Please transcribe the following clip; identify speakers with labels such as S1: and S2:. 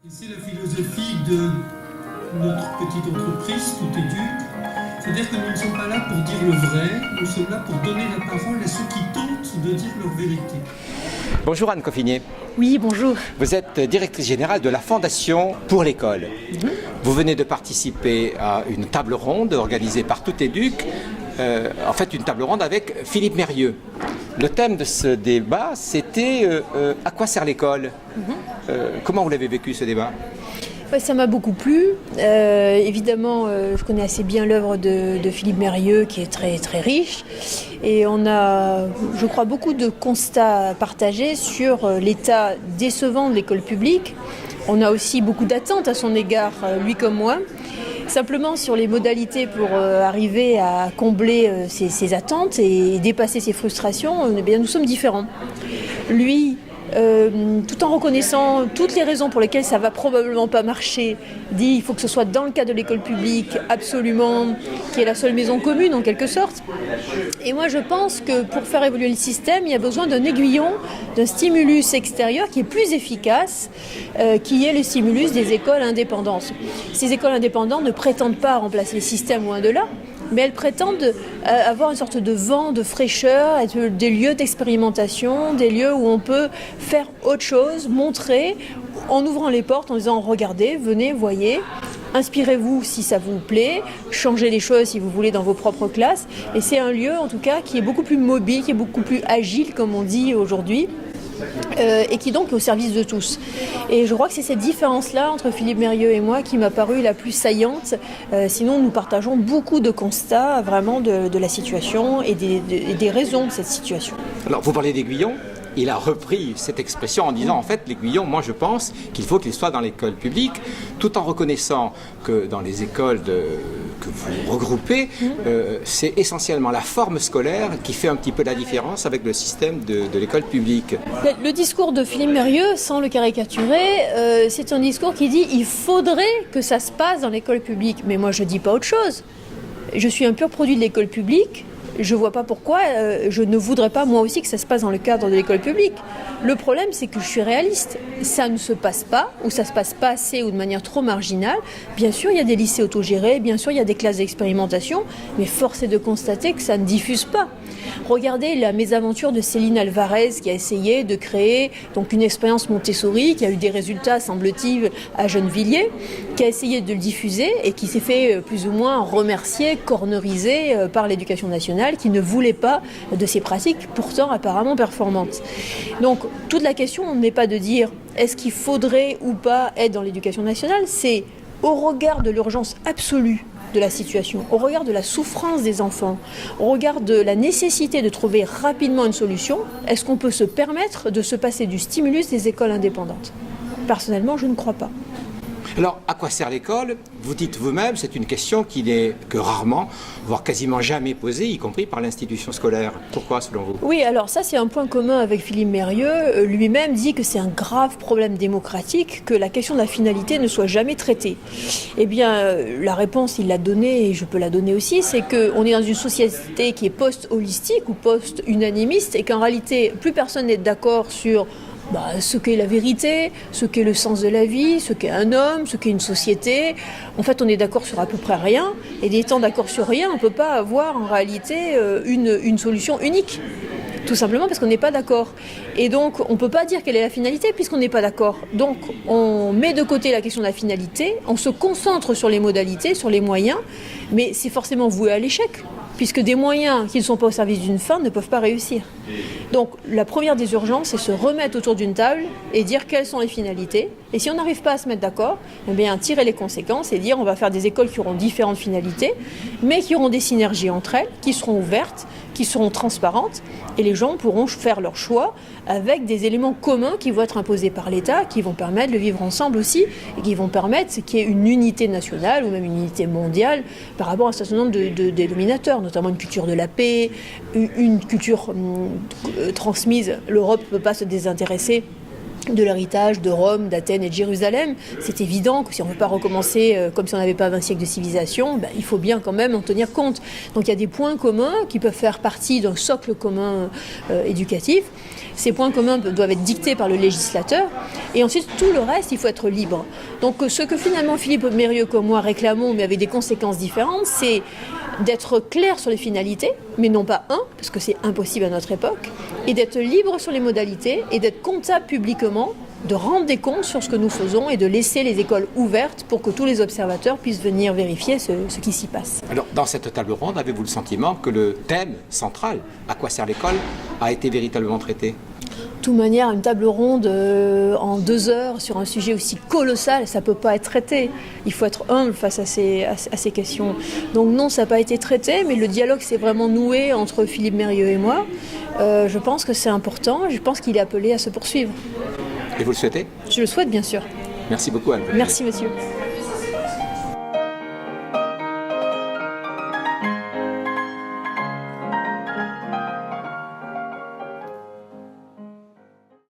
S1: Et c'est la philosophie de notre petite entreprise, Tout Éduque. C'est-à-dire que nous ne sommes pas là pour dire le vrai, nous sommes là pour donner la parole à ceux qui tentent de dire leur vérité.
S2: Bonjour Anne Coffinier.
S3: Oui, bonjour.
S2: Vous êtes directrice générale de la Fondation pour l'école. Vous venez de participer à une table ronde organisée par Tout Éduque, en fait une table ronde avec Philippe Mérieux. Le thème de ce débat, c'était à quoi sert l'école ? Comment vous l'avez vécu ce débat ?
S3: Ouais, ça m'a beaucoup plu. Évidemment, je connais assez bien l'œuvre de Philippe Mérieux, qui est très, très riche. Et on a, je crois, beaucoup de constats partagés sur l'état décevant de l'école publique. On a aussi beaucoup d'attentes à son égard, lui comme moi. Simplement sur les modalités pour arriver à combler ces attentes et dépasser ces frustrations, eh bien, nous sommes différents. Lui, tout en reconnaissant toutes les raisons pour lesquelles ça va probablement pas marcher, dit il faut que ce soit dans le cadre de l'école publique, absolument, qui est la seule maison commune en quelque sorte. Et moi je pense que pour faire évoluer le système, il y a besoin d'un aiguillon, d'un stimulus extérieur qui est plus efficace, qui est le stimulus des écoles indépendantes. Ces écoles indépendantes ne prétendent pas remplacer le système, loin de là, mais elles prétendent avoir une sorte de vent de fraîcheur, être des lieux d'expérimentation, des lieux où on peut faire autre chose, montrer, en ouvrant les portes, en disant regardez, venez, voyez, inspirez-vous si ça vous plaît, changez les choses si vous voulez dans vos propres classes. Et c'est un lieu en tout cas qui est beaucoup plus mobile, qui est beaucoup plus agile comme on dit aujourd'hui. Et qui donc est au service de tous. Et je crois que c'est cette différence-là entre Philippe Mérieux et moi qui m'a paru la plus saillante. Sinon, nous partageons beaucoup de constats vraiment de la situation et des raisons de cette situation.
S2: Alors, vous parlez d'aiguillon. Il a repris cette expression en disant en fait l'aiguillon, moi je pense qu'il faut qu'il soit dans l'école publique, tout en reconnaissant que dans les écoles que vous regroupez, c'est essentiellement la forme scolaire qui fait un petit peu la différence avec le système de l'école publique.
S3: Le discours de Philippe Mérieux, sans le caricaturer, c'est un discours qui dit il faudrait que ça se passe dans l'école publique. Mais moi je dis pas autre chose. Je suis un pur produit de l'école publique. Je ne vois pas pourquoi je ne voudrais pas moi aussi que ça se passe dans le cadre de l'école publique. Le problème, c'est que je suis réaliste. Ça ne se passe pas, ou ça ne se passe pas assez, ou de manière trop marginale. Bien sûr, il y a des lycées autogérés, bien sûr, il y a des classes d'expérimentation, mais force est de constater que ça ne diffuse pas. Regardez la mésaventure de Céline Alvarez qui a essayé de créer donc, une expérience Montessori, qui a eu des résultats, semble-t-il, à Gennevilliers, qui a essayé de le diffuser et qui s'est fait plus ou moins remercier, corneriser par l'éducation nationale, qui ne voulait pas de ces pratiques pourtant apparemment performantes. Donc toute la question n'est pas de dire est-ce qu'il faudrait ou pas être dans l'éducation nationale, c'est au regard de l'urgence absolue de la situation, au regard de la souffrance des enfants, au regard de la nécessité de trouver rapidement une solution, est-ce qu'on peut se permettre de se passer du stimulus des écoles indépendantes ? Personnellement, je ne crois pas.
S2: Alors, à quoi sert l'école ? Vous dites vous-même, c'est une question qui n'est que rarement, voire quasiment jamais posée, y compris par l'institution scolaire. Pourquoi, selon vous ?
S3: Oui, alors ça, c'est un point commun avec Philippe Mérieux. Lui-même dit que c'est un grave problème démocratique que la question de la finalité ne soit jamais traitée. Eh bien, la réponse, il l'a donnée, et je peux la donner aussi, c'est qu'on est dans une société qui est post-holistique ou post-unanimiste, et qu'en réalité, plus personne n'est d'accord sur ce qu'est la vérité, ce qu'est le sens de la vie, ce qu'est un homme, ce qu'est une société. En fait, on est d'accord sur à peu près rien. Et étant d'accord sur rien, on ne peut pas avoir en réalité une solution unique. Tout simplement parce qu'on n'est pas d'accord. Et donc, on ne peut pas dire quelle est la finalité puisqu'on n'est pas d'accord. Donc, on met de côté la question de la finalité, on se concentre sur les modalités, sur les moyens, mais c'est forcément voué à l'échec, puisque des moyens qui ne sont pas au service d'une fin ne peuvent pas réussir. Donc, la première des urgences, c'est se remettre autour d'une table et dire quelles sont les finalités. Et si on n'arrive pas à se mettre d'accord, eh bien, tirer les conséquences et dire on va faire des écoles qui auront différentes finalités, mais qui auront des synergies entre elles, qui seront ouvertes, qui seront transparentes, et les gens pourront faire leur choix avec des éléments communs qui vont être imposés par l'État, qui vont permettre de vivre ensemble aussi, et qui vont permettre qu'il y ait une unité nationale ou même une unité mondiale par rapport à un certain nombre de dénominateurs, notamment une culture de la paix, une culture transmise. L'Europe ne peut pas se désintéresser de l'héritage de Rome, d'Athènes et de Jérusalem. C'est évident que si on ne veut pas recommencer comme si on n'avait pas 20 siècles de civilisation, il faut bien quand même en tenir compte. Donc il y a des points communs qui peuvent faire partie d'un socle commun éducatif. Ces points communs doivent être dictés par le législateur. Et ensuite, tout le reste, il faut être libre. Donc ce que finalement Philippe Mérieux comme moi réclamons, mais avec des conséquences différentes, c'est d'être clair sur les finalités, mais non pas parce que c'est impossible à notre époque, et d'être libre sur les modalités, et d'être comptable publiquement, de rendre des comptes sur ce que nous faisons et de laisser les écoles ouvertes pour que tous les observateurs puissent venir vérifier ce qui s'y passe.
S2: Alors, dans cette table ronde, avez-vous le sentiment que le thème central, à quoi sert l'école, a été véritablement traité ?
S3: De toute manière, une table ronde en 2 heures sur un sujet aussi colossal, ça ne peut pas être traité. Il faut être humble face à ces questions. Donc non, ça n'a pas été traité, mais le dialogue s'est vraiment noué entre Philippe Mérieux et moi. Je pense que c'est important, je pense qu'il est appelé à se poursuivre.
S2: Et vous le souhaitez ?
S3: Je le souhaite, bien sûr.
S2: Merci beaucoup, Anne.
S3: Merci, monsieur.